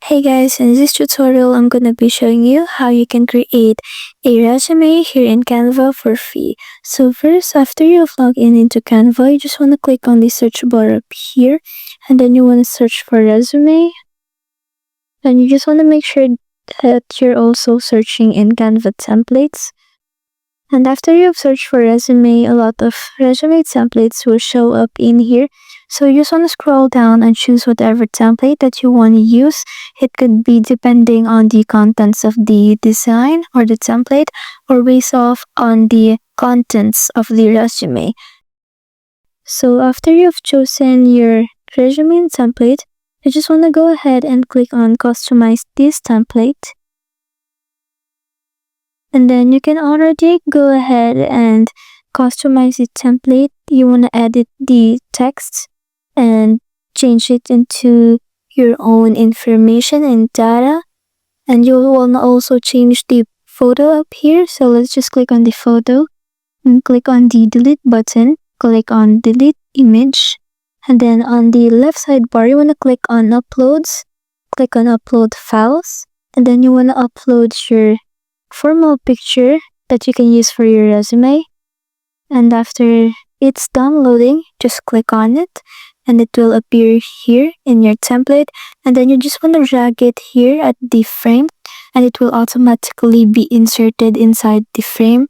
Hey guys, in this tutorial, I'm gonna be showing you how you can create a resume here in Canva for free. So first, after you've logged in into Canva, you just wanna click on the search bar up here, and then you wanna search for resume. And you just wanna make sure that you're also searching in Canva templates. And after you've searched for resume, a lot of resume templates will show up in here. So you just want to scroll down and choose whatever template that you want to use. It could be depending on the contents of the design or the template, or based off on the contents of the resume. So after you've chosen your resume template, you just want to go ahead and click on customize this template. And then you can already go ahead and customize the template. You want to edit the text and change it into your own information and data. And you want to also change the photo up here. So let's just click on the photo and click on the delete button. Click on delete image. And then on the left side bar, you want to click on uploads. Click on upload files. And then you want to upload your formal picture that you can use for your resume. And after it's done loading, just click on it and it will appear here in your template. And then you just want to drag it here at the frame and it will automatically be inserted inside the frame.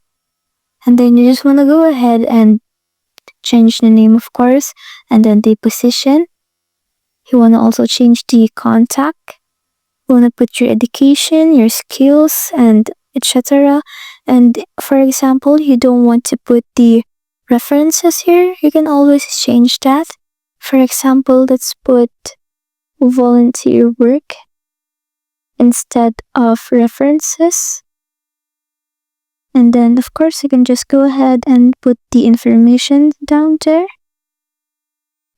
And then you just want to go ahead and change the name, of course, and then the position. You want to also change the contact. You want to put your education, your skills, and etc. And for example, you don't want to put the references here, you can always change that. For example, let's put volunteer work instead of references. And then of course you can just go ahead and put the information down there.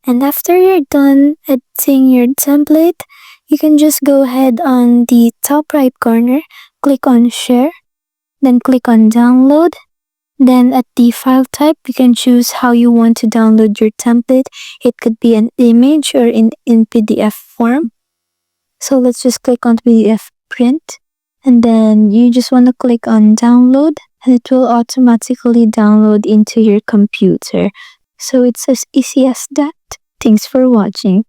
And after you're done editing your template, you can just go ahead on the top right corner, click on share, then click on download. Then at the file type, you can choose how you want to download your template. It could be an image or in PDF form. So let's just click on PDF print. And then you just want to click on download and it will automatically download into your computer. So it's as easy as that. Thanks for watching.